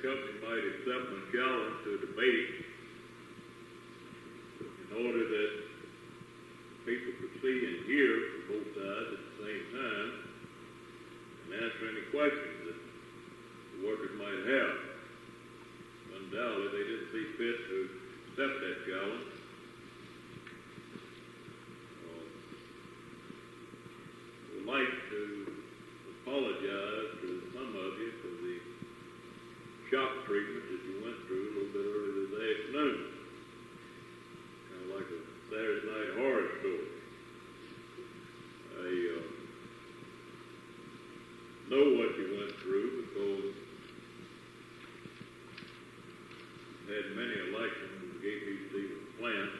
company might accept my challenge to a debate in order that people could see and hear from both sides at the same time and answer any questions that the workers might have. Undoubtedly, they didn't see fit to accept that challenge. I would like to apologize to some of you for the shock treatment that you went through a little bit earlier this afternoon. Kind of like a Saturday night horror story. I know what you went through because I had many elections in the J.P. Stevens plant.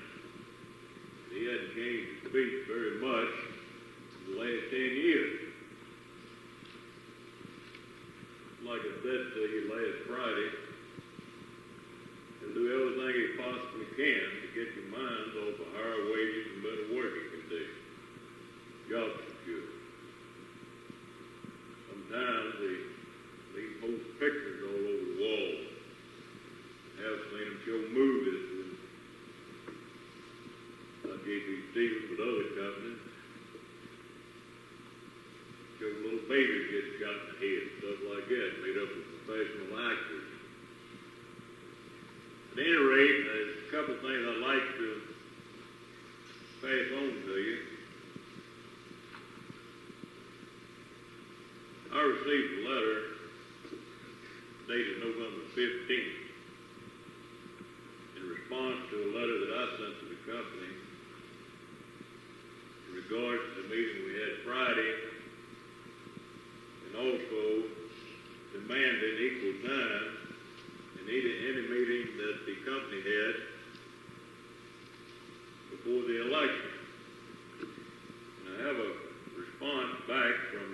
He hadn't changed his speech very much in the last 10 years. Like I said to you last Friday, he'll do everything he possibly can to get your minds off of higher wages and better working conditions, job security. Sometimes they post pictures all over the wall. I have seen them show movies with not J.P. Stevens, but other companies. Show little babies get shot in the head, stuff like that, made up of professional actors. At any rate, there's a couple of things I'd like to pass on to you. I received a letter dated November 15th in response to a letter that I sent to the company in regards to the meeting we had Friday, and also demanding equal time in any meeting that the company had before the election. And I have a response back from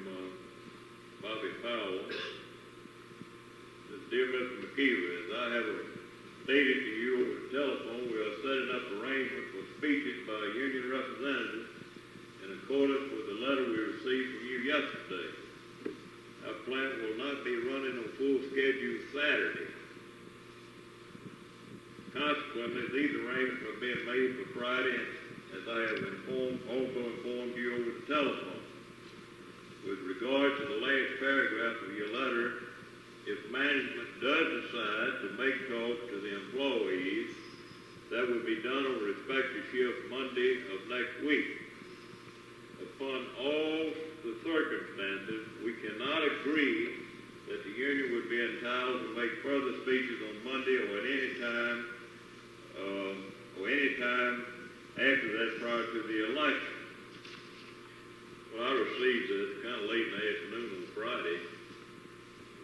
Bobby Powell. Says, "Dear Mr. McIver, as I have stated to you over the telephone, we are setting up arrangements for speeches by union representatives in accordance with the letter we received from you yesterday. Our plant will not be running on full schedule Saturday. Consequently, these arrangements are being made for Friday, as I have also informed you over the telephone. With regard to the last paragraph of your letter, if management does decide to make talks to the employees, that would be done on respective shift Monday of next week. Upon all the circumstances, we cannot agree that the union would be entitled to make further speeches on Monday or at any time after that prior to the election." Well, I received this kind of late in the afternoon on Friday.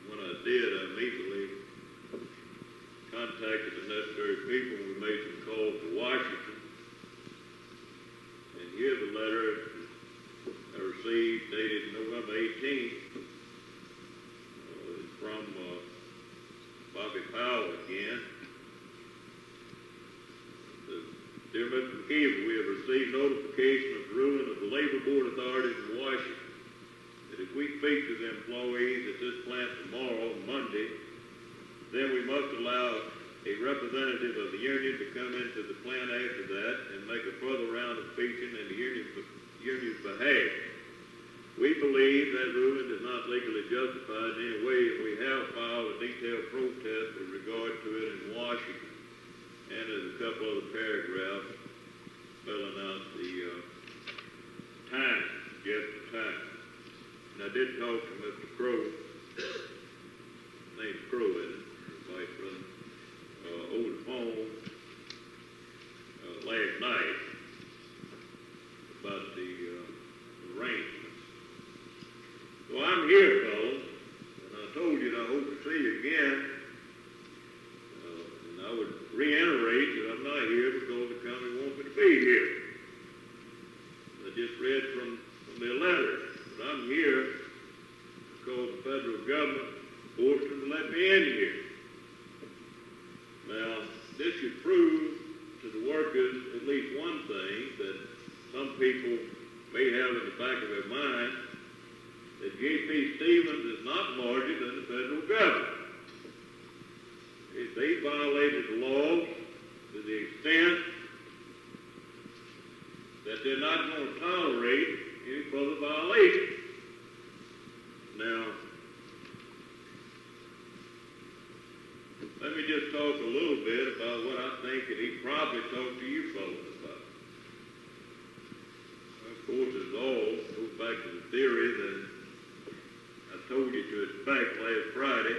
When I did, I immediately contacted the necessary people. We made some calls to Washington. And here's the letter I received dated November 18th. It's from Bobby Powell again. It says, "Dear Mr. McIver, we have received notification of the ruling of the Labor Board authorities in Washington that if we speak to the employees at this plant tomorrow, Monday, then we must allow a representative of the union to come into the plant after that and make a further round of speaking in the union's behalf. We believe that ruling is not legally justified in any way, and we have filed a detailed protest with regard to it in Washington." And there's a couple other paragraphs spelling out the time, suggested time. And I did talk to Mr. Crow, his name's Crow, isn't it? Vice President, over the phone last night about the arrangements. So I'm here, fellas, and I told you that I hope to see you again. And I would reiterate that I'm not here because the company wants me to be here. I just read from their letter, but I'm here because the federal government forced them to let me in here. Now, this should prove to the workers at least one thing that some people may have in the back of their mind, that J.P. Stevens is not larger than the federal government. they violated the law to the extent that they're not going to tolerate any further violation. Now, let me just talk a little bit about what I think that he probably talked to you fellows about. Of course, it all goes back to the theory that I told you to expect last Friday.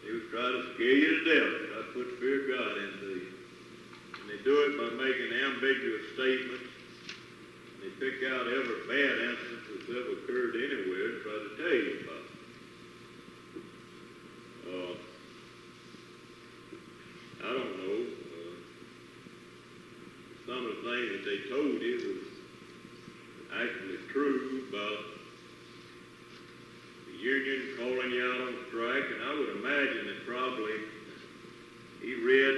He was trying to scare you to death. I put fear of God into you. And they do it by making ambiguous statements. And they pick out every bad instance that's ever occurred anywhere and try to tell you about it. I don't know. Some of the things that they told you was actually true about the union calling you out on strike, and I would imagine that probably he read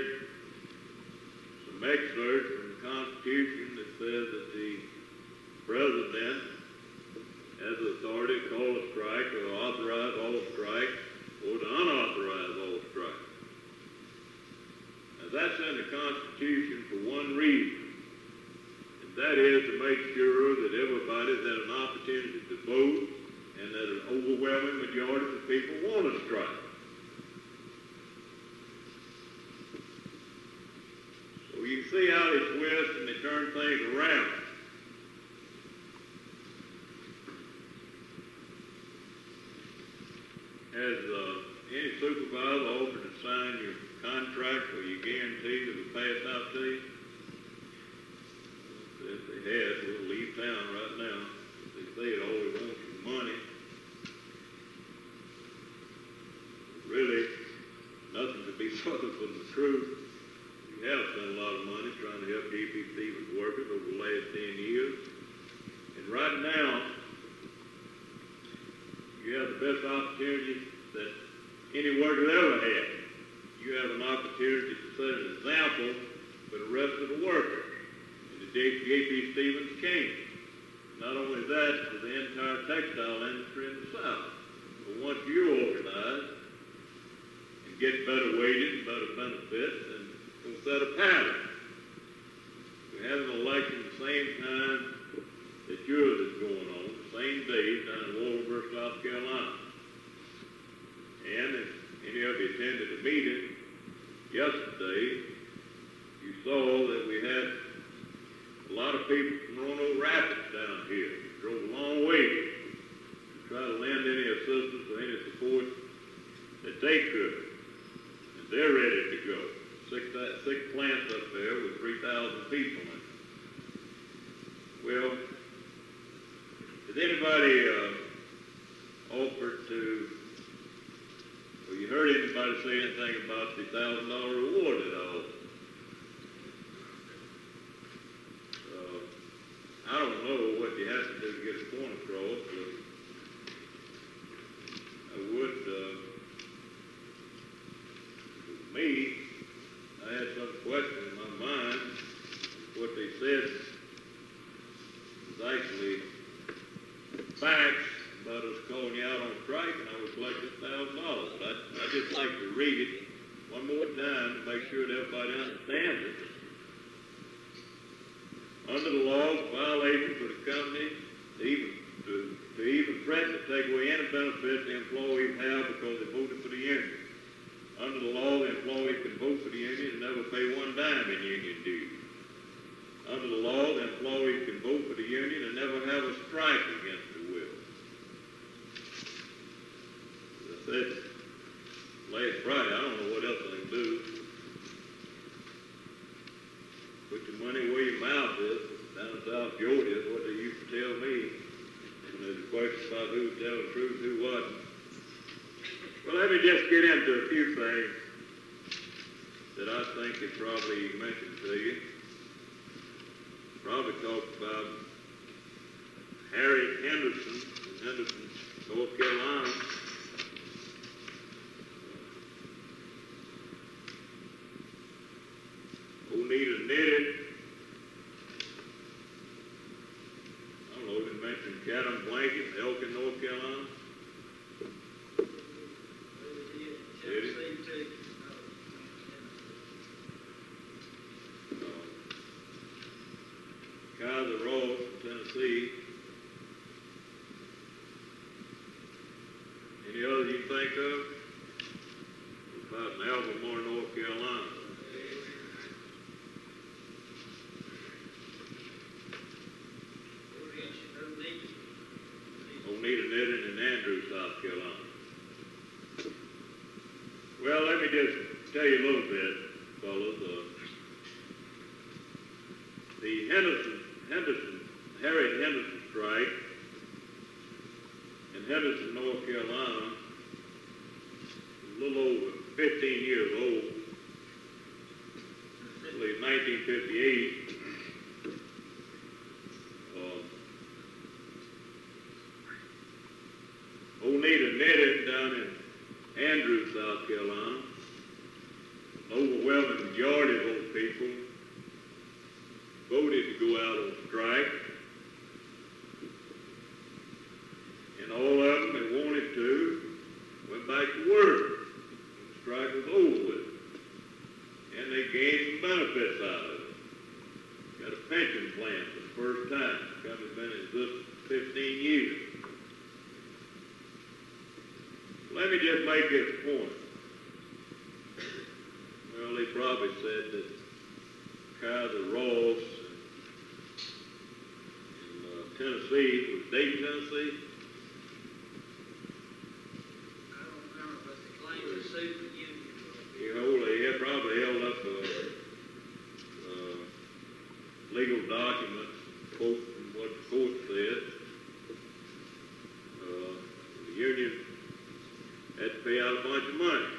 some excerpts from the Constitution that says that the president has the authority to call a strike or authorize all strikes or to unauthorize all strikes. Now that's in the Constitution for one reason, and that is to make sure that everybody's had an opportunity to vote and that an overwhelming majority of the people want to strike. So you see how they twist and they turn things around. Has any supervisor offered to sign your contract or your guarantee that was passed out to you? If they had, we'll leave town right now. If they say it all they want is money. Really, nothing to be further from the truth. We have spent a lot of money trying to help DP Stevens workers over the last 10 years. And right now, you have the best opportunity that any worker ever had. You have an opportunity to set an example for the rest of the workers. And the J.P. Stevens came. Not only that, for the entire textile industry in the South. But once you organize and get better wages, better benefits, and we'll set a pattern. We had an election the same time that yours is going on, the same day down in Waldenburg, South Carolina. And if any of you attended the meeting yesterday, you saw that we had a lot of people from Roanoke Rapids down here. Drove a long way to try to lend any assistance or any support that they could. And they're ready to go. Six plants up there with 3,000 people in it. Well, has anybody offered to, or you heard anybody say anything about the $1,000 reward at all? I don't know what you have to do to get a point across, but I would, for me, I had some question in my mind. What they said was actually facts about us calling you out on strike, and I would collect $1,000. I'd just like to read it one more time to make sure that everybody understands it. Under the law, it's a violation for the company to even threaten to take away any benefit the employees have because they voted for the union. Under the law, the employees can vote for the union and never pay one dime in union dues. Under the law, the employees can vote for the union and never have a strike against their will. As I said last Friday, I don't know what else they can do. Put your money where your mouth is. Down in South Georgia is what they used to tell me when there's a question about who was telling the truth, who wasn't. Well, let me just get into a few things that I think they probably mentioned to you. Probably talked about Harriet Henderson in Henderson, North Carolina. Onita knitted. I don't know, they mentioned Chatham Blanket, Elkin, North Carolina. Tennessee, out in Albemarle, North Carolina. Oneida knitting in Andrews, South Carolina. Well, let me just tell you a little bit, fellas. The Harry Henderson strike in Henderson, North Carolina, a little over 15 years old. I believe 1958. Oneida knitted down in Andrews, South Carolina. An overwhelming majority of those people voted to go out on strike. And all of them that wanted to went back to work. The strike was over with. And they gained some benefits out of it. Got a pension plan for the first time. The company's been in existence for 15 years. Let me just make this point. Well, they probably said that Kaiser Ross in Tennessee, was Dayton, Tennessee? I don't remember, but the claim was sued the union. They had probably held up legal documents, quote from what the court said. The union had to pay out a bunch of money.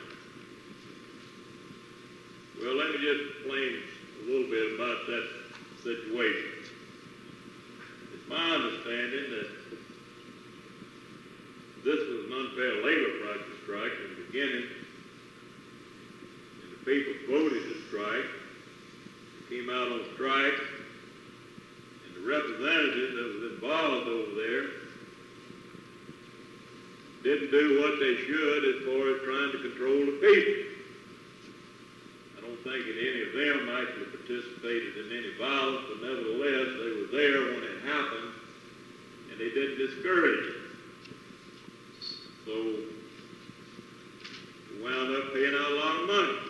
Well, let me just explain a little bit about that situation. It's my understanding that this was an unfair labor practice strike in the beginning, and the people voted to strike, came out on strike, and the representatives that was involved over there didn't do what they should as far as trying to control the people. I don't think that any of them actually participated in any violence, but nevertheless, they were there when it happened, and they didn't discourage it. So, we wound up paying out a lot of money.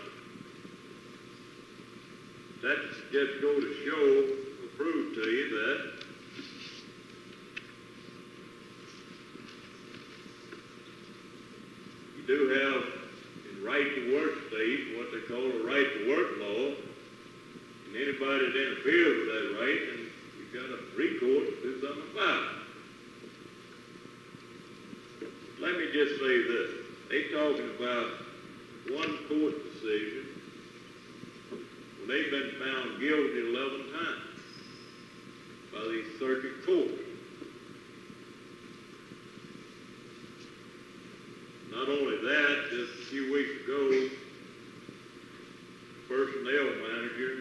That just goes to show, or prove to you that you do have in right-to-work states what they call a right-to-work law, and anybody that interferes with that right, then you've got a recourse to do something about it. Let me just say this. They're talking about one court decision when they've been found guilty 11 times by these circuit courts. Not only that, just a few weeks ago, personnel manager,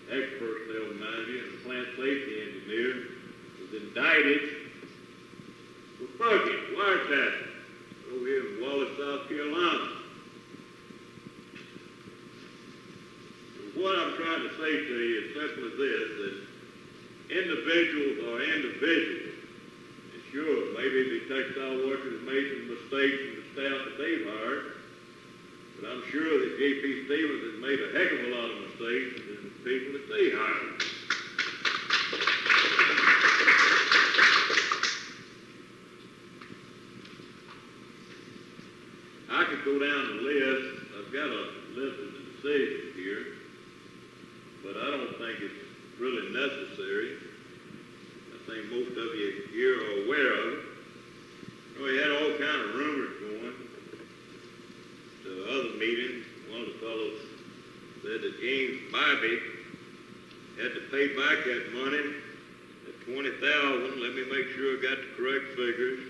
ex-personnel manager, and plant safety engineer was indicted for bugging, wiretapping, over here in Wallace, South Carolina. What I'm trying to say to you is simple as this, that individuals are individuals. And sure, maybe the textile workers made some mistakes in the staff that they've hired, but I'm sure that J.P. Stevens has made a heck of a lot of mistakes in the people that they hired. I could go down the list. I've got a list of the decisions here, but I don't think it's really necessary. I think most of you here are aware of it. We had all kind of rumors going to other meetings. One of the fellows said that James Bybee had to pay back that money at $20,000. Let me make sure I got the correct figures.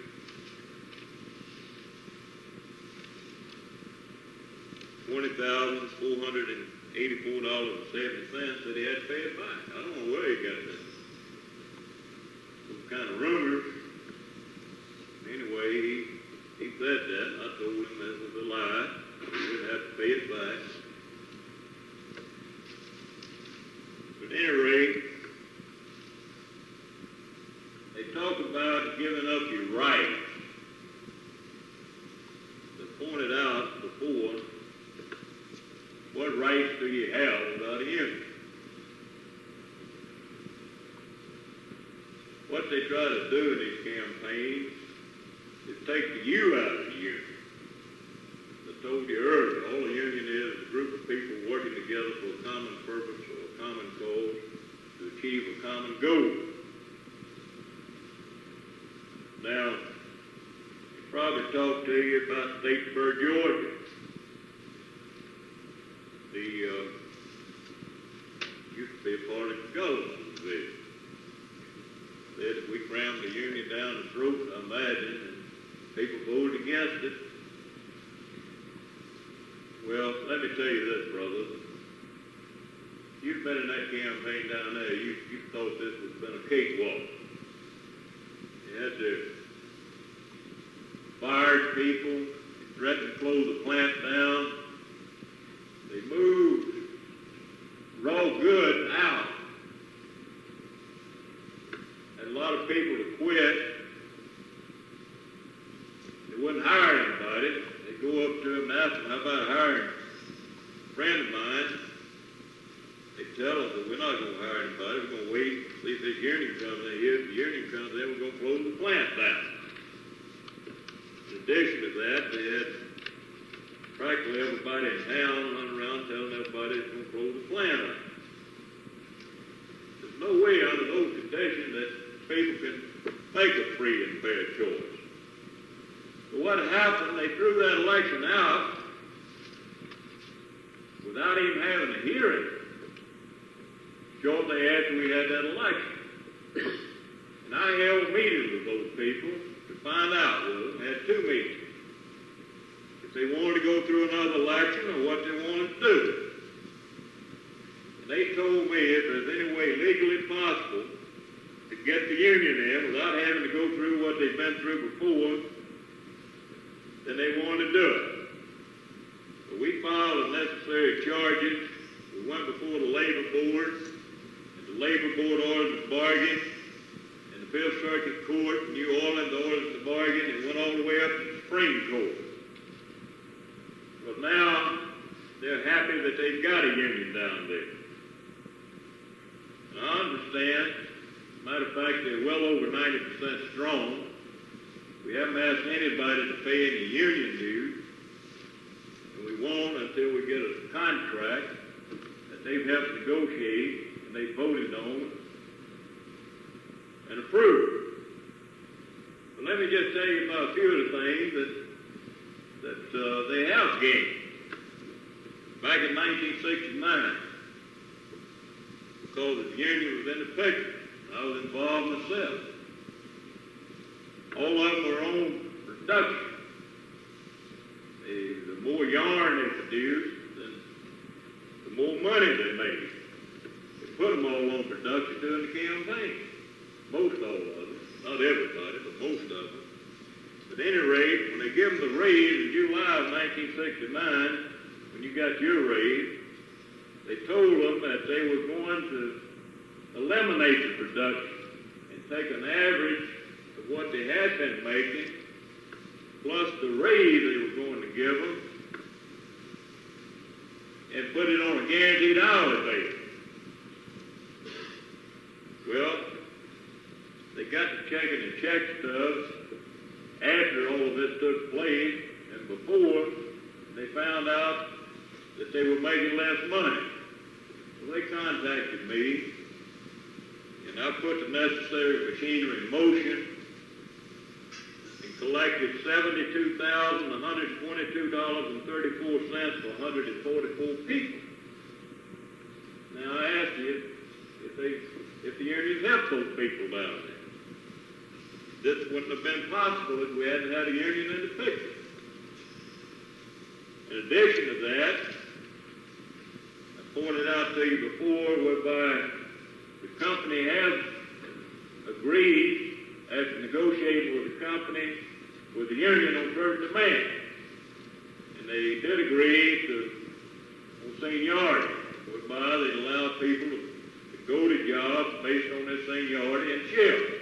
$20,484.70 that he had to pay it back. I don't know where he got that. Some kind of rumors. Anyway, he said that. I told him that was a lie. He didn't have to pay it back. But at any rate, they talk about giving up your rights. They pointed out before rights do you have without a union? What they try to do in these campaigns is take the you out of the union. As I told you earlier, all a union is a group of people working together for a common purpose or a common cause to achieve a common goal. Now, they probably talked to you about Statesboro, Georgia. Used to be a part of the government division. Said if we crammed the union down the throat, I imagine, and people voted against it. Well, let me tell you this, brother. You've been in that campaign down there, you thought this was been a cakewalk. You had to fire people, threatened to close the plant down. They moved raw goods out. And a lot of people to quit. They wouldn't hire anybody. They'd go up to them and ask them, how about hiring a friend of mine? They'd tell them that we're not going to hire anybody. We're going to wait, see if this union comes in here. If the union comes in, we're going to close the plant down. In addition to that, they had practically everybody in town running around telling everybody it's going to close the plant up. There's no way under those conditions that people can make a free and fair choice. But what happened, they threw that election out without even having a hearing shortly after we had that election. And I held meetings with those people to find out with them, had 2 meetings. If they wanted to go through another election or what they wanted to do. And they told me if there's any way legally possible to get the union in without having to go through what they've been through before, then they wanted to do it. So we filed the necessary charges. We went before the labor board, and the labor board ordered the bargain, and the Fifth Circuit Court in New Orleans ordered the bargain, and went all the way up to the Supreme Court. But now, they're happy that they've got a union down there. And I understand, as a matter of fact, they're well over 90% strong. We haven't asked anybody to pay any union dues, and we won't until we get a contract that they've helped negotiate and they voted on and approved. But let me just tell you about a few of the things that they have gained. Back in 1969, because the union was in the picture, I was involved myself. All of them were on production. The more yarn they produced, the more money they made. They put them all on production during the campaign. Most all of them. Not everybody, but most of them. At any rate, when they give them the raise in July of 1969, when you got your raise, they told them that they were going to eliminate the production and take an average of what they had been making, plus the raise they were going to give them, and put it on a guaranteed hourly basis. Well, they got to checking the check stubs after all of this took place, and before they found out that they were making less money. So they contacted me, and I put the necessary machinery in motion and collected $72,122.34 for 144 people. Now I asked you if the unions helped those people down there. This wouldn't have been possible if we hadn't had a union in the picture. In addition to that, I pointed out to you before whereby the company has agreed, after negotiating with the company, with the union on certain demands. And they did agree on seniority, whereby they allow people to go to jobs based on their seniority and shift.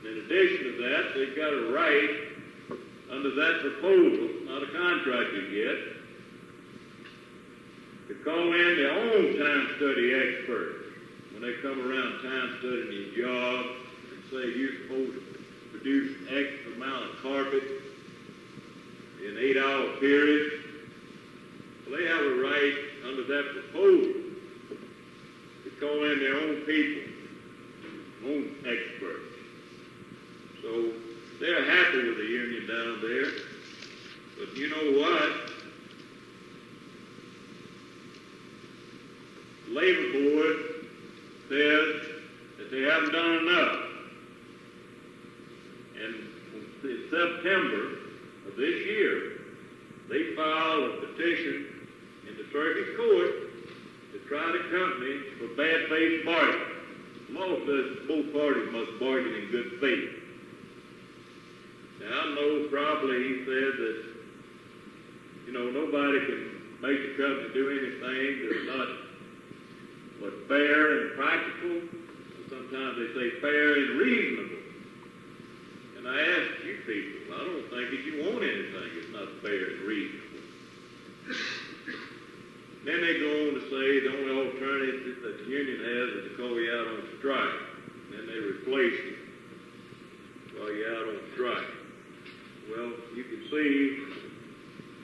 In addition to that, they've got a right under that proposal, not a contract yet, call in their own time study experts when they come around time studying your job and say you're supposed to produce X amount of carpet in 8-hour periods. Well, they have a right under that proposal to call in their own people, own experts. So they're happy with the union down there. But you know what? The Labor Board says that they haven't done enough. And in September of this year, they filed a petition in the circuit court to try the company for bad faith bargaining. The law says both parties must bargain in good faith. Now I know probably he said that, nobody can make the company do anything that's not fair and practical. Sometimes they say fair and reasonable. And I ask you people, I don't think that you want anything that's not fair and reasonable. Then they go on to say the only alternative that the union has is to call you out on strike. And then they replace it, call you out on strike. Well, you can see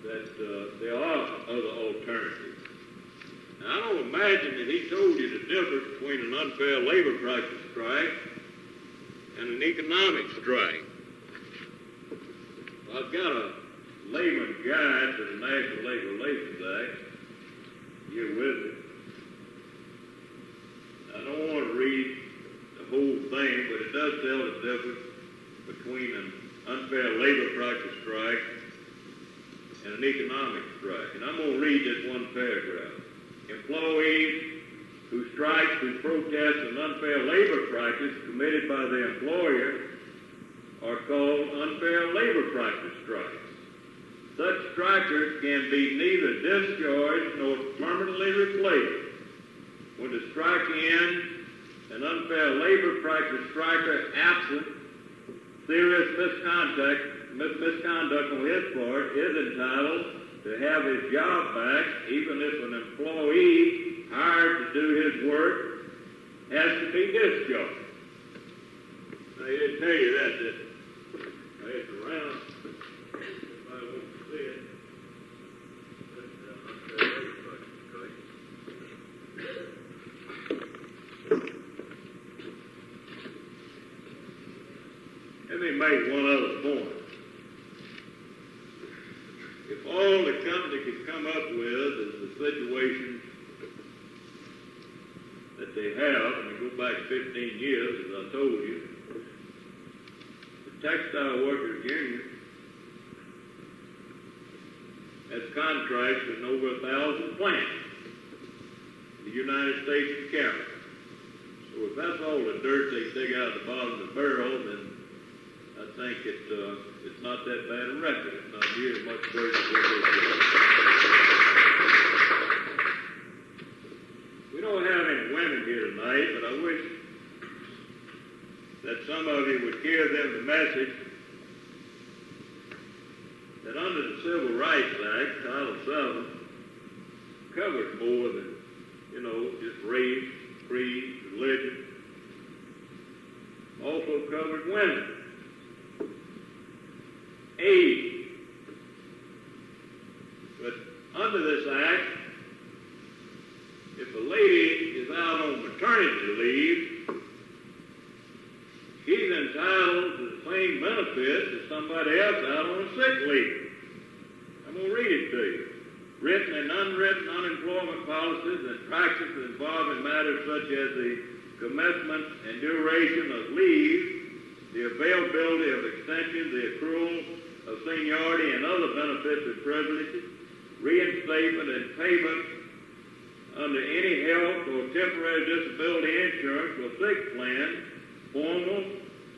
that there are other alternatives. Now, I don't imagine that he told you the difference between an unfair labor practice strike and an economic strike. I've got a layman's guide to the National Labor Relations Act here with it. I don't want to read the whole thing, but it does tell the difference between an unfair labor practice strike and an economic strike. And I'm going to read this one paragraph. Employees who strike to protest an unfair labor practice committed by the employer are called unfair labor practice strikes. Such strikers can be neither discharged nor permanently replaced. When the strike ends, an unfair labor practice striker absent serious misconduct on his part is entitled to have his job back, even if an employee hired to do his work has to be discharged. Now, he didn't tell you that, did he? It's around. Everybody wants to see it. Let me make one other point. If all the company could come up with is the situation that they have, and we go back 15 years, as I told you, the Textile Workers Union has contracts with over 1,000 plants in the United States and Canada. So if that's all the dirt they dig out of the bottom of the barrel, then I think it's not that bad a record. It's not near as much dirt as what they do. We don't have any women here tonight, but I wish that some of you would give them the message that under the Civil Rights Act, Title VII, covers more than, just race, creed, religion. Also covers women. Age. But under this act, if a lady is out on maternity leave, she's entitled to the same benefits as somebody else out on a sick leave. I'm going to read it to you. Written and unwritten unemployment policies and practices involving matters such as the commencement and duration of leave, the availability of extensions, the accrual of seniority and other benefits and privileges, reinstatement and payment under any health or temporary disability insurance or sick plan, formal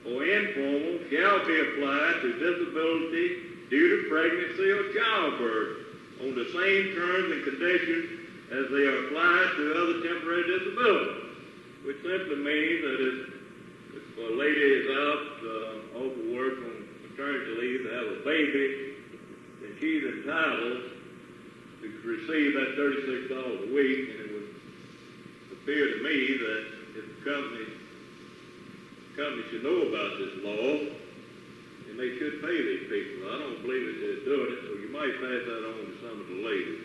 or informal, shall be applied to disability due to pregnancy or childbirth on the same terms and conditions as they are applied to other temporary disabilities, which simply means that if a lady is out off of work on maternity leave to have a baby, then she's entitled to receive that $36 a week, and it would appear to me that if the company should know about this law, and they should pay these people. I don't believe that they're doing it, so you might pass that on to some of the ladies.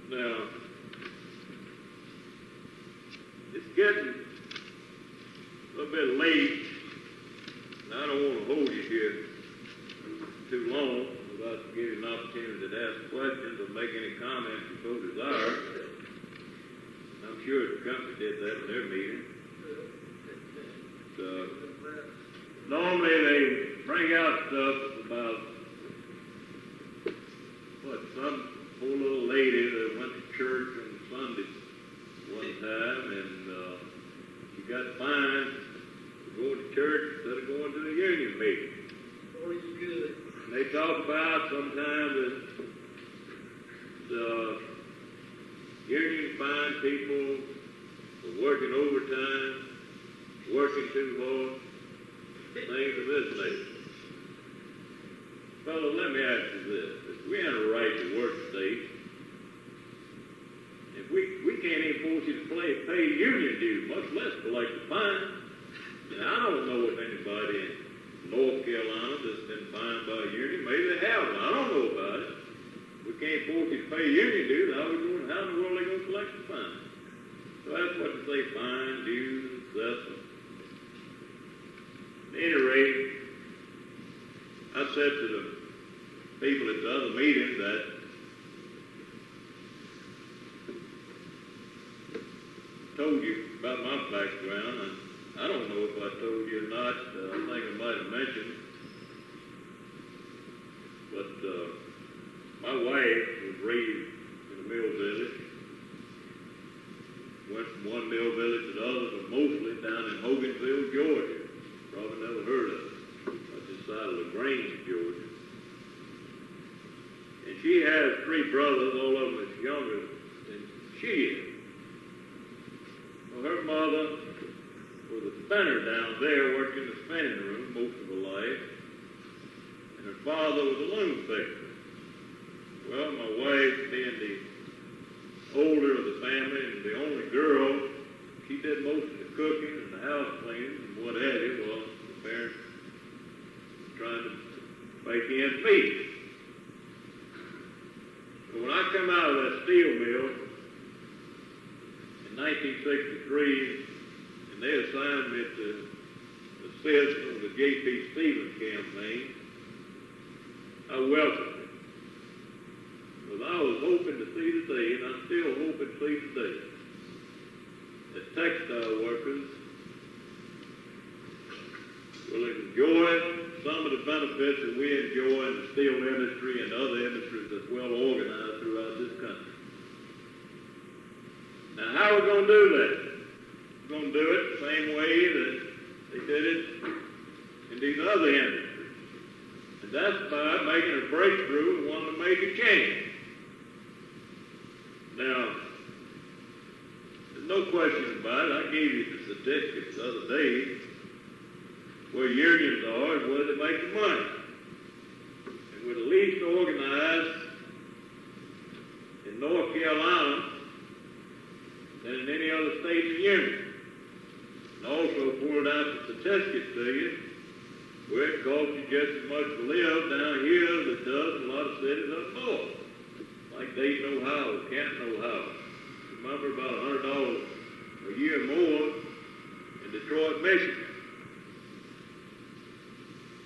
Now, it's getting a little bit late, and I don't want to hold you here too long without giving an opportunity to ask questions or make any comments you so desire. I'm sure the company did that in their meeting. Normally they bring out stuff about some poor little lady that went to church on Sunday one time, and she got fined for going to church instead of going to the union meeting. Always good. And they talk about sometimes that the union fine people for working overtime, working too hard, things of this nature. Fellow, let me ask you this. If we have a right to work state, if we can't even force you to pay union dues, much less collect the fine. And I don't know if anybody in North Carolina that's been fined by a union. Maybe they have. I don't know about it. We can't force you to pay union dues. How in the world are they going to collect the fine? So that's what they say, fine, dues, and assessment. At any rate, I said to the people at the other meeting that told you about my background, and I don't know if I told you or not. I think I might have mentioned, but my wife was raised in a mill village. Went from one mill village to the other, but mostly down in Hogansville, Georgia. Probably never heard of it. That's this side of LaGrange, Georgia. And she has 3 brothers, all of them is younger than she is. Well, her mother was a spinner down there, working in the spinning room most of her life. And her father was a loom fixer. Well, my wife, being the older of the family and the only girl, she did most of the cooking and the house cleaning and what have you, while the parents were trying to make ends meet. So when I come out of that steel mill in 1963, and they assigned me to assist on the J.P. Stevens campaign, I welcomed it. Because I was hoping to see today, and I'm still hoping to see today, that textile workers will enjoy some of the benefits that we enjoy in the steel industry and other industries that's well organized throughout this country. Now, how are we going to do that? We're going to do it the same way that they did it in these other industries. And that's by making a breakthrough and wanting to make a change. Now, there's no question about it. I gave you the statistics the other day where unions are and where they make the money. And we're the least organized in North Carolina than in any other state in the union. And also pointed out the statistics to you where it costs you just as much to live down here as it does in a lot of cities up north. Like Dayton, Ohio, Canton, Ohio. Remember, about $100 a year more in Detroit, Michigan.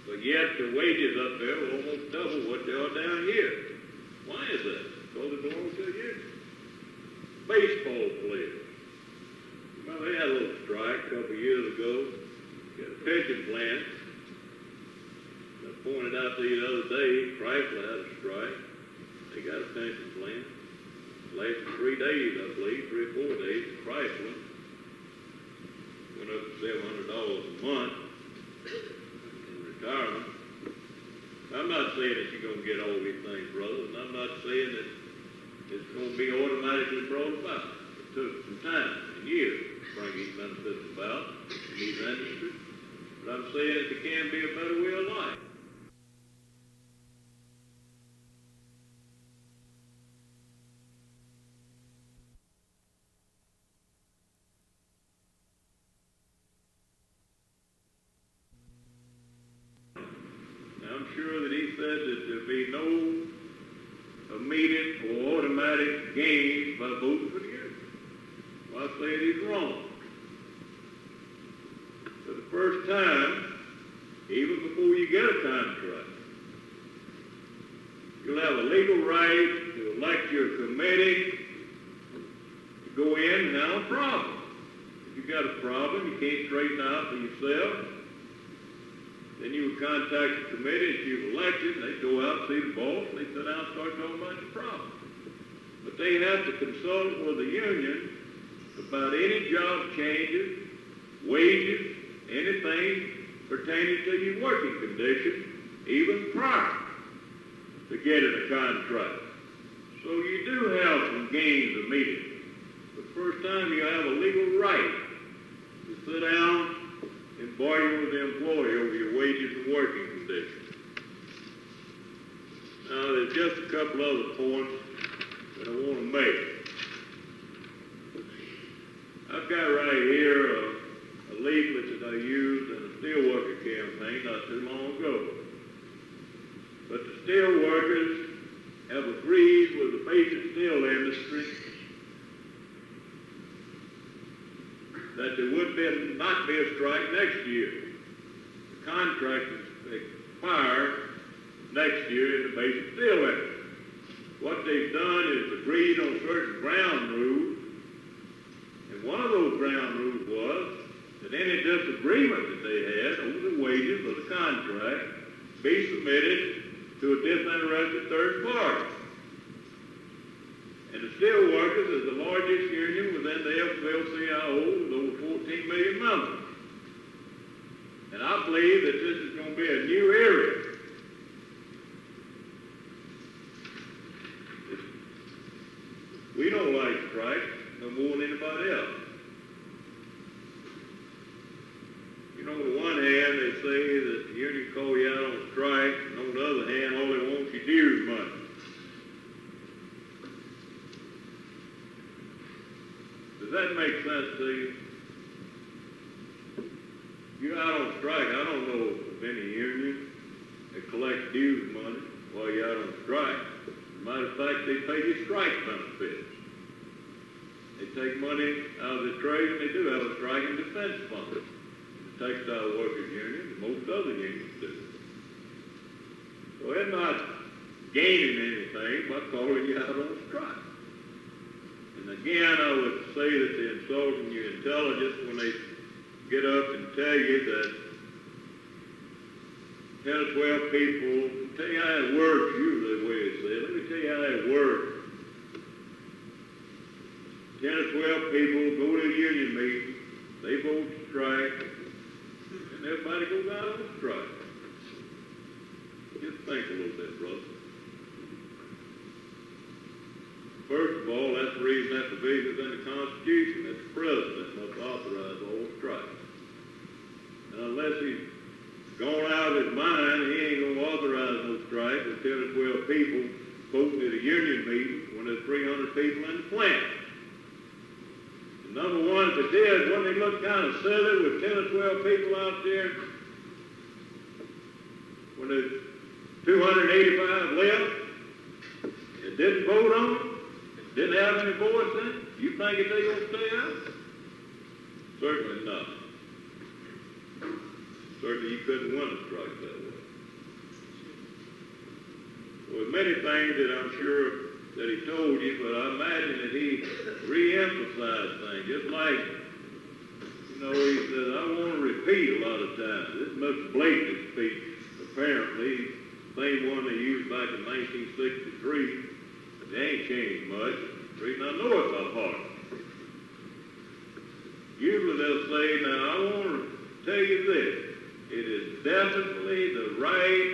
But yet the wages up there are almost double what they are down here. Why is that? Because it belongs to a union. Baseball players. Remember, they had a little strike a couple of years ago. Got a pitching plant. I pointed out to you the other day, Chrysler had a strike. They got a pension plan. Lasted 3 days, I believe, 3 or 4 days. Chrysler went up to $700 a month in retirement. I'm not saying that you're going to get all these things, brother, and I'm not saying that it's going to be automatically brought about. It took some time and years to bring these benefits about in these industries. But I'm saying that there can be a better way of life. immediate or automatic gains by voting for the union. Well, I say it is wrong. For the first time, even before you get a contract, you'll have a legal right to elect your committee to go in and have a problem. If you've got a problem you can't straighten out for yourself, then you would contact the committee that you've elected, and they'd go out and see the boss, and they'd sit down and start talking about your problem. But they have to consult with the union about any job changes, wages, anything pertaining to your working condition, even prior to getting a contract. So you do have some gains immediately. For the first time you have a legal right to sit down and bargain with the employer over your wages and working conditions. Now there's just a couple other points that I want to make. I've got right here a leaflet that I used in a steelworker campaign not too long ago. But the steel workers have agreed with the basic steel industry that there would not be a strike next year. The contract expires next year in the basic steel industry. What they've done is agreed on certain ground rules, and one of those ground rules was that any disagreement that they had over the wages of the contract be submitted to a disinterested third party. And the steel workers is the largest union within the AFL-CIO with over 14 million members. And I believe that this is going to be a new area. We don't like strikes no more than anybody else. You know, on the one hand, they say that the union call you out on strike, and on the other hand, all they want you to do is money. Does that make sense to you? You're out on strike. I don't know of any union that collects dues money while you're out on strike. As a matter of fact, they pay you strike benefits. They take money out of the trade, and they do have a strike and defense fund. Textile workers union, and most other unions do. So they're not gaining anything by calling you out on strike. And again, I would say that they're insulting your intelligence when they get up and tell you that 10 or 12 people, tell you how it works, usually the way they say it. Let me tell you how it works. 10 or 12 people go to a union meeting, they vote to strike, and everybody goes out on strike. Just think a little bit, brother. First of all, that's the reason that provision is in the Constitution, that the president must authorize all strikes. And unless he's gone out of his mind, he ain't going to authorize no strike with 10 or 12 people voting at a union meeting when there's 300 people in the plant. And number one, if it did, wouldn't it look kind of silly with 10 or 12 people out there when there's 285 left that didn't vote on it? Didn't have any voice in it? You think that they're going to stay out? Certainly not. Certainly you couldn't win a strike that way. Well, there's many things that I'm sure that he told you, but I imagine that he re-emphasized things. Just like, you know, he said, I want to repeat a lot of times. This is Mr. Blake's speech, apparently, same one they used back in 1963. They ain't changed much. The reason I know it by heart. Usually they'll say, now I want to tell you this. It is definitely the right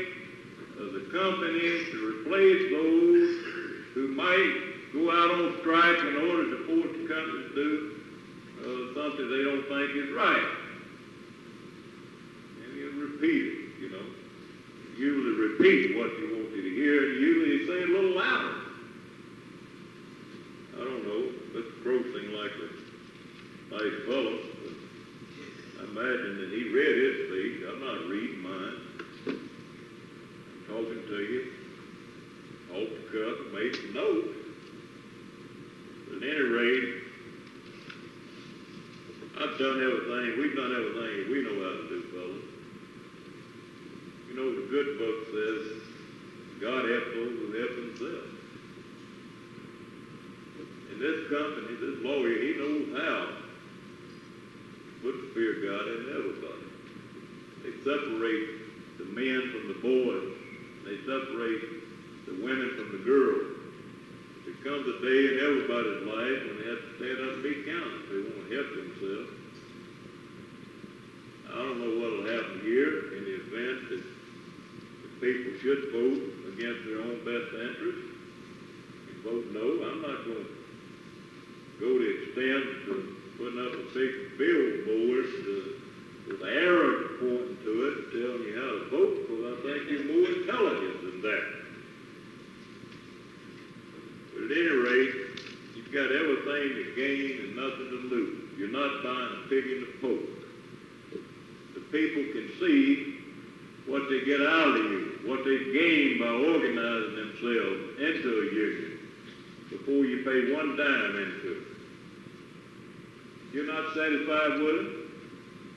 of the company to replace those who might go out on strike in order to force the company to do something they don't think is right. And you repeat it, you know. Usually repeat what you want you to hear, and usually say it a little louder. I don't know, Mr. Crow seemed like a nice fellow, but I imagine that he read his speech. I'm not reading mine. I'm talking to you off the cuff, maybe make some notes. But at any rate, we've done everything we know how to do, fellas. You know, the good book says, God helps those who help themselves. And this company, this lawyer, he knows how to put the fear of God in everybody. They separate the men from the boys. They separate the women from the girls. There comes a day in everybody's life when they have to stand up and be counted if they want to help themselves. I don't know what will happen here in the event that the people should vote against their own best interest and vote no. I'm not going to go to the extent of putting up a big billboard with an arrow pointing to it and telling you how to vote, because I think you're more intelligent than that. But at any rate, you've got everything to gain and nothing to lose. You're not buying a pig in the poke. The people can see what they get out of you, what they gain by organizing themselves into a union before you pay one dime into it. If you're not satisfied with it,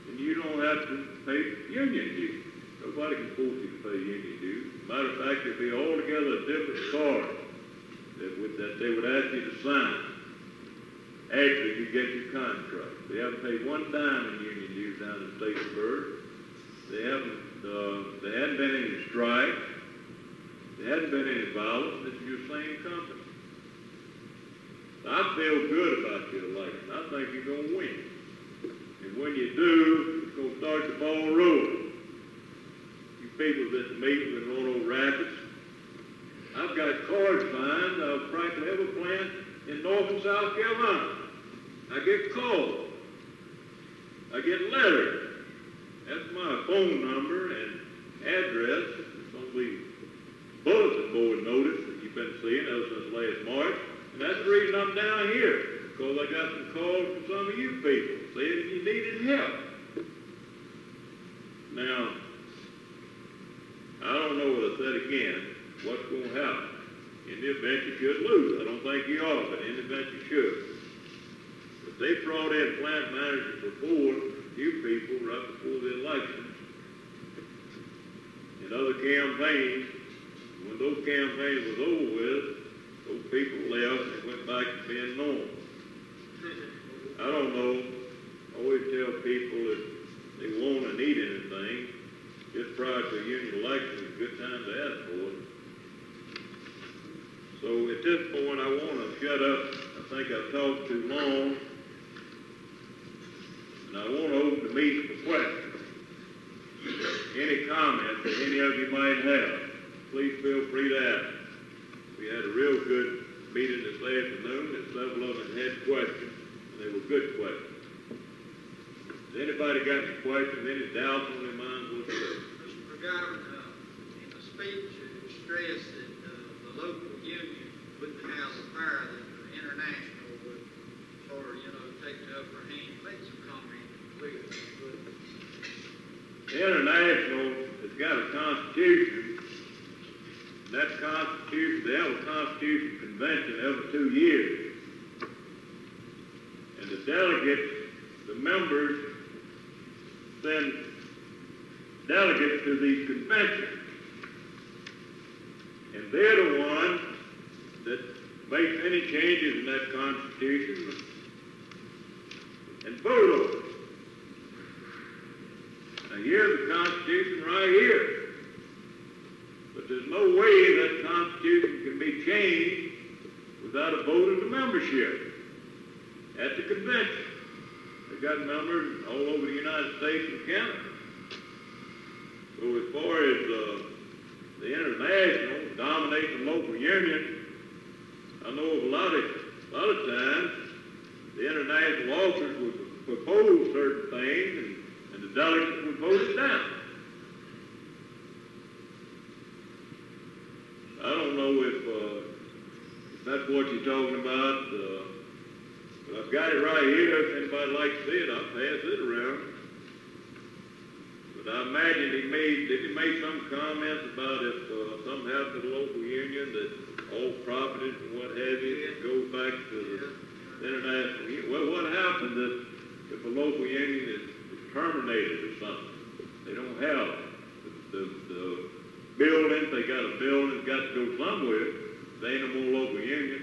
then you don't have to pay union dues. Nobody can force you to pay union dues. Matter of fact, it'd be altogether a different card that they would ask you to sign after you get your contract. They haven't paid one dime in union dues down in Statesburg. They hadn't been any strikes. There hadn't been any violence. This is your same company. I feel good about your election. I think you're going to win. And when you do, it's going to start the ball rolling. You people that meet with Roanoke Rapids, I've got cards signed of practically every plant in North and South Carolina. I get calls. I get letters. That's my phone number and address. It's on the bulletin board notice that you've been seeing ever since last March. And that's the reason I'm down here, because I got some calls from some of you people saying you needed help. Now, I don't know what I said again, what's going to happen. In the event you should lose. I don't think you are, but in the event you should. But they brought in plant managers before, you people, right before the elections, and other campaigns. When those campaigns was over with, those people left and went back to being normal. I don't know. I always tell people if they want and need anything, just prior to a union election is a good time to ask for it. So at this point, I want to shut up. I think I've talked too long. And I want to open the meeting for questions. Any comments that any of you might have, please feel free to ask. We had a real good meeting this afternoon, and several of them had questions, and they were good questions. Has anybody got any questions, any doubts on their minds whatsoever? Mr. McIver, in the speech, you stressed that the local union wouldn't have the power that the international would sort of, take the upper hand. Make some comment, please. The international has got a constitution. That constitution, they have a constitution convention every 2 years. And the delegates, the members, send delegates to these conventions. And they're the ones that make any changes in that constitution and vote on it. Now here's the constitution right here. But there's no way that constitution can be changed without a vote of the membership at the convention. They've got members all over the United States and Canada. So as far as the international dominating the local union, I know of a lot of times the international officers would propose certain things and the delegates would vote it down. I don't know if that's what you're talking about, but I've got it right here. If anybody likes to see it, I'll pass it around. But I imagine did he make some comments about if something happened to the local union that all properties and what have you, it goes back to the international union. Well, what happens if a local union is terminated or something? They don't have the buildings, they got a building, got to go somewhere. They ain't no more local union.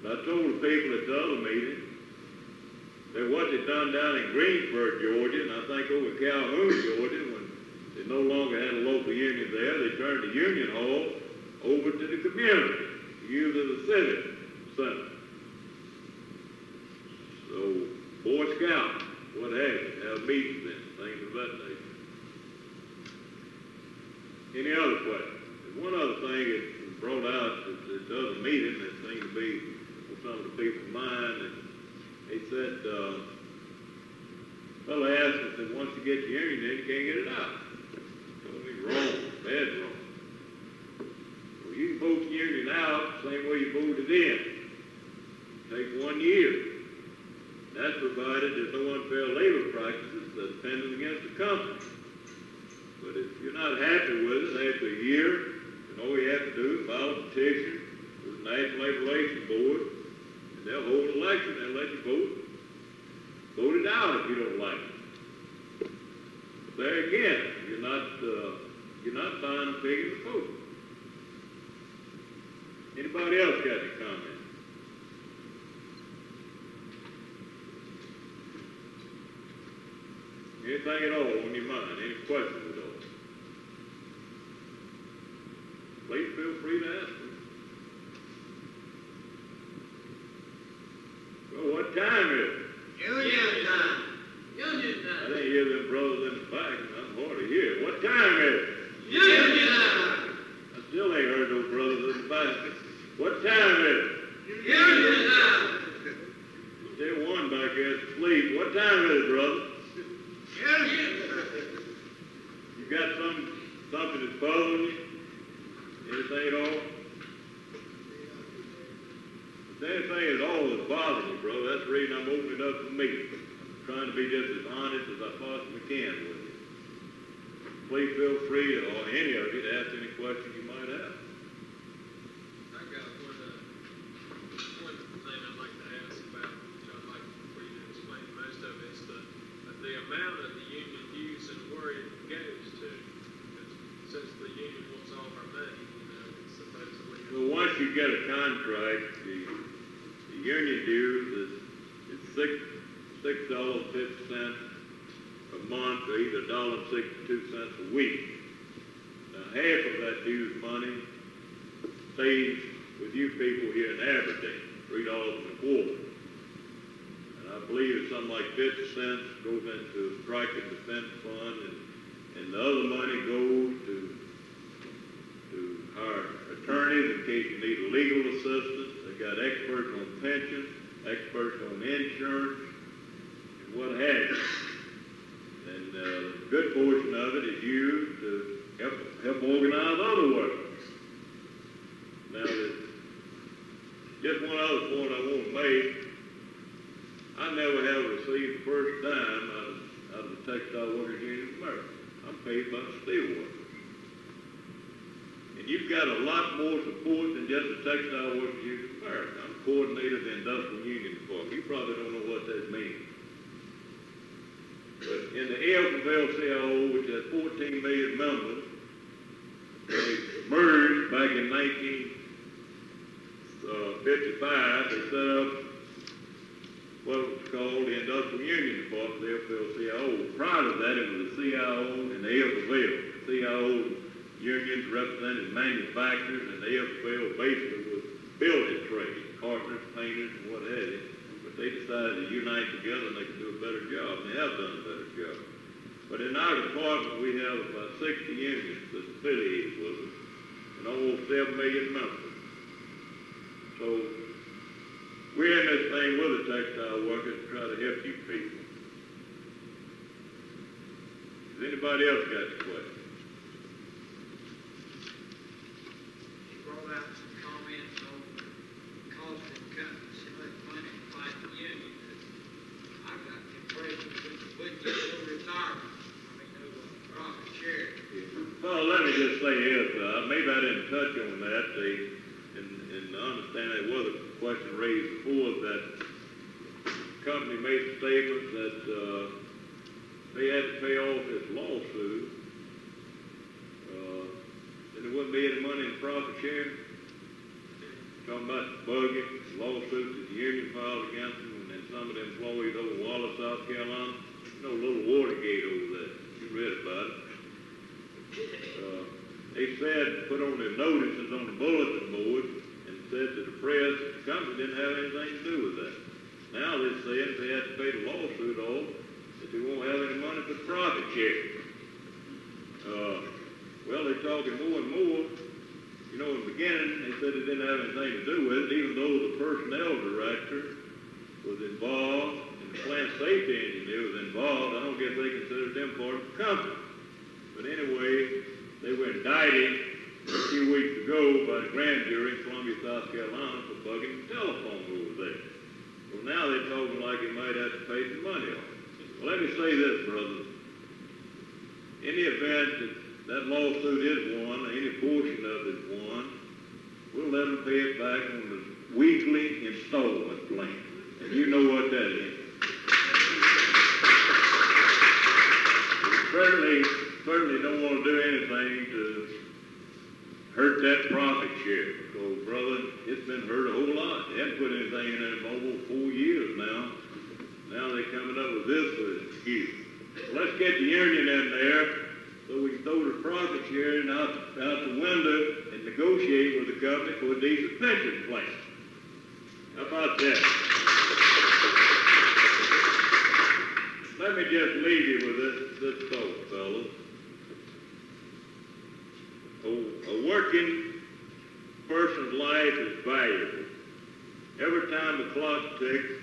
But I told the people at the other meeting that what they done down in Greensburg, Georgia, and I think over Calhoun, Georgia, when they no longer had a local union there, they turned the union hall over to the community, used as a civic center. So, Boy Scouts, what have you, have meetings and things of that nature. Any other questions? There's one other thing that was brought out at the other meeting that seemed to be on some of the people's mind, and they said, fellow asked me, said, once you get your union in, you can't get it out. Told me wrong, bad wrong. Well, you can vote the union out the same way you voted in. Take 1 year. That's provided there's no unfair labor practices that's pending against the company. But if you're not happy with it after a year, then all you have to do is file a petition with the National Labor Relations Board, and they'll hold an election, they'll let you vote. Vote it out if you don't like it. But there again, you're not buying a pig in the poke. Anybody else got any comments? Anything at all on your mind? Any questions at all? Please feel free to ask them. Well, what time is it? Union time. Union I time. didn't hear them brothers in the back, and I'm hard to hear. What time is it? Union time. I still ain't heard those brothers in the back. What time is it? Union time. Still one back there asleep. What time is it, brother? Union time. You got something that's bothering you? Anything at all? If anything at all that's bothering you, brother, that's the reason I'm opening up the meeting. I'm trying to be just as honest as I possibly can with you. Please feel free, or any of you, to ask any questions you might have. I got one thing I'd like to ask about, which I'd like for you to explain. Most of it's the amount of the union dues and where it goes to. Since the union wants all of our money, it's supposedly. Well, once you get a contract, the union dues is $6.50 a month, or either $1.62 a week. Now, half of that dues money stays with you people here in Aberdeen, $3.25. And I believe it's something like 50 cents goes into the strike and defense fund, and the other money goes to hire attorneys in case you need legal assistance. They got experts on pensions, experts on insurance, and what have you. And a good portion of it is used to help organize other workers. Now, just one other point I want to make. I never have received the first dime out of the Textile Workers Union of America. I'm paid by the steel workers. And you've got a lot more support than just the Textile Workers Union of America. I'm coordinator of the Industrial Union Department. You probably don't know what that means. But in the AFL-CIO, which has 14 million members, they merged back in 1955. They set up what was called the Industrial Union Department, the AFL-CIO. Prior to that, it was the CIO and the AFL. The CIO unions represented manufacturers, and the AFL basically was building trade, carpenters, painters, and what have you. But they decided to unite together and they could do a better job, and they have done a better job. But in our department, we have about 60 unions that's affiliated with us, and almost 7 million members. So we're in this thing with the textile workers to try to help you people. Has anybody else got any questions? He brought out some comments on cost and cutting so much money to fight the union. I got the impression that we wouldn't get no retirement. I mean, no profit share. Well, let me just say this, maybe I didn't touch on that. And I understand there was a question raised before that company made a statement that, they had to pay off this lawsuit, and there wouldn't be any money in profit share. Talking about bugging, lawsuits that the union filed against them, and then some of the employees over in Wallace, South Carolina, you know, a little Watergate over there. You read about it. They said, put on their notices on the bulletin board and said to the press that the company didn't have anything to do with that. Now they're saying they have to pay the lawsuit off, that they won't have any money for profit share. Well, they're talking more and more. You know, in the beginning, they said they didn't have anything to do with it, even though the personnel director was involved and the plant safety engineer was involved. I don't guess they considered them part of the company. But anyway, they were indicted a few weeks ago by the grand jury in Columbia, South Carolina for bugging the telephone over there. Well, now they're talking like they might have to pay some money off. Well, let me say this, brothers. In the event that lawsuit is won, or any portion of it is won, we'll let them pay it back on the weekly installment plan. And you know what that is. We certainly don't want to do anything to hurt that profit share. So, brother, it's been hurt a whole lot. They haven't put anything in there for over 4 years now. Now they're coming up with this excuse. Let's get the union in there so we can throw the profit sharing out the window and negotiate with the company for a decent pension plan. How about that? Let me just leave you with this thought, fellas. A working person's life is valuable. Every time the clock ticks,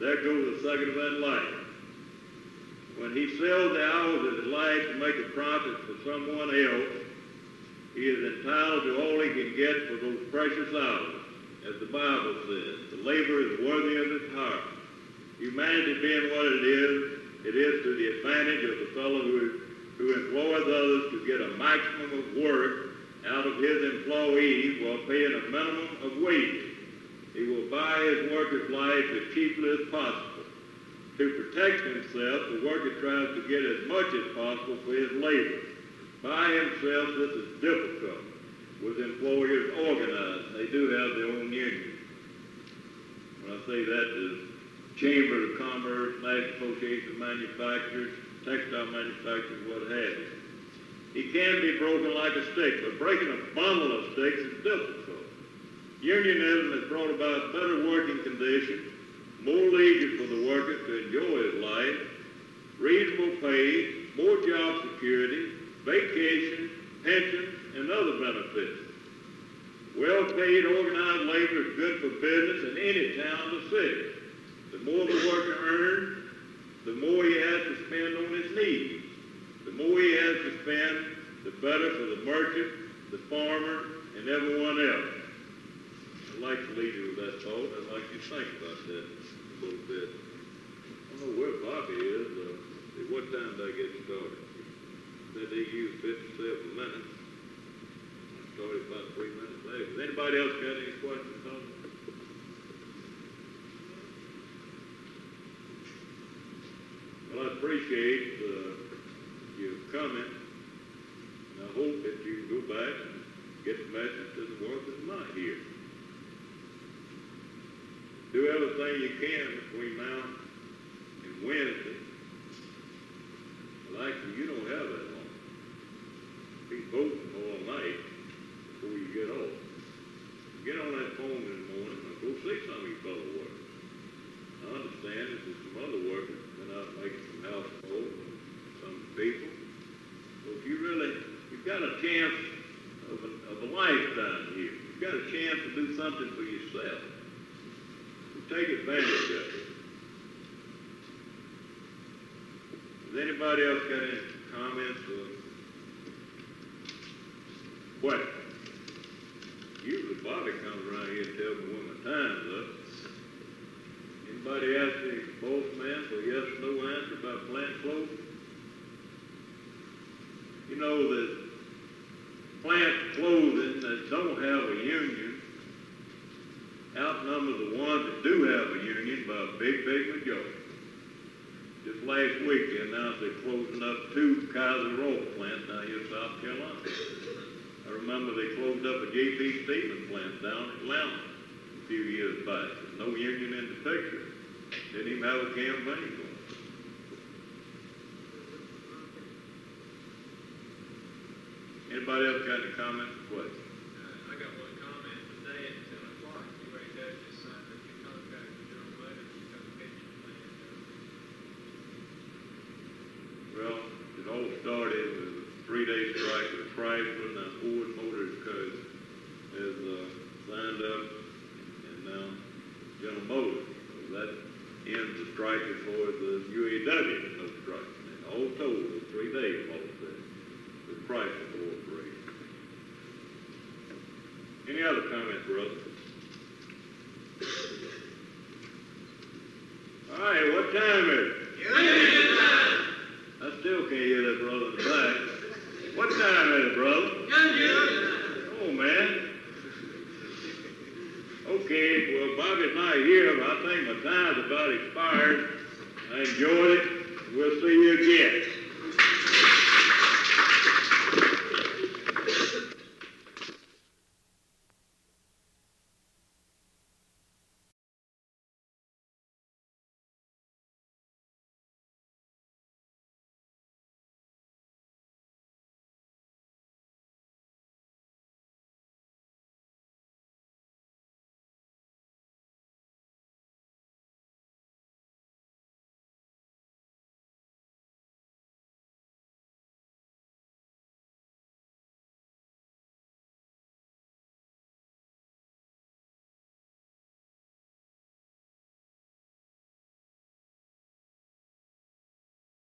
there goes a second of that life. When he sells the hours of his life to make a profit for someone else, he is entitled to all he can get for those precious hours. As the Bible says, the labor is worthy of his heart. Humanity being what it is to the advantage of the fellow who employs others to get a maximum of work out of his employees while paying a minimum of wages. He will buy his worker's life as cheaply as possible. To protect himself, the worker tries to get as much as possible for his labor. By himself, this is difficult. With employers organized, they do have their own union. When I say that, the Chamber of Commerce, National Association of Manufacturers, textile manufacturers, what have you. He can be broken like a stick, but breaking a bundle of sticks is difficult. Unionism has brought about better working conditions, more leisure for the worker to enjoy his life, reasonable pay, more job security, vacation, pensions, and other benefits. Well-paid, organized labor is good for business in any town or city. The more the worker earns, the more he has to spend on his needs. The more he has to spend, the better for the merchant, the farmer, and everyone else. I'd like to leave you with that thought. I'd like you to think about that a little bit. I don't know where Bobby is. At what time did I get started? Said they used 57 minutes. I started about 3 minutes later. Has anybody else got any questions on it? Well, I appreciate your comment, and I hope that you can go back and get the message to the workers not here. Do everything you can between now and Wednesday. Well, actually, you don't have that long. Be voting all night before you get off. Get on that phone in the morning and go see some of your fellow workers. I understand that there's some other workers been out making some household and some people. So if you've got a chance of a lifetime here. You've got a chance to do something for yourself. Take advantage of it. Has anybody else got any comments or questions? Usually Bobby comes around here and tells me when my time's up. Anybody ask the boss man for a yes or no answer about plant closing? You know that plant clothing that don't have a union outnumber the ones that do have a union by a big, big majority. Just last week, they announced they're closing up 2 Kaiser Roll plants down here in South Carolina. I remember they closed up a J.P. Stevens plant down in Atlanta a few years back. There's no union in the picture. Didn't even have a campaign going. Anybody else got any comments or questions? I got one comment. Today at 10 o'clock, UAW just signed a new contract with General Motors to come pitch the plant. Well, it all started with a 3-day strike with Chrysler. Now Ford Motor Company has signed up, and now General Motors. So that ends the strike as far as the UAW no strike. And all told, it was 3 days almost there with Chrysler Corporation. Any other comments, brother? All right, what time is it? Union time! I still can't hear that brother in the back. What time is it, brother? Oh, man. Okay, well, Bobby's not here, but I think my time's about expired. I enjoyed it. We'll see you again.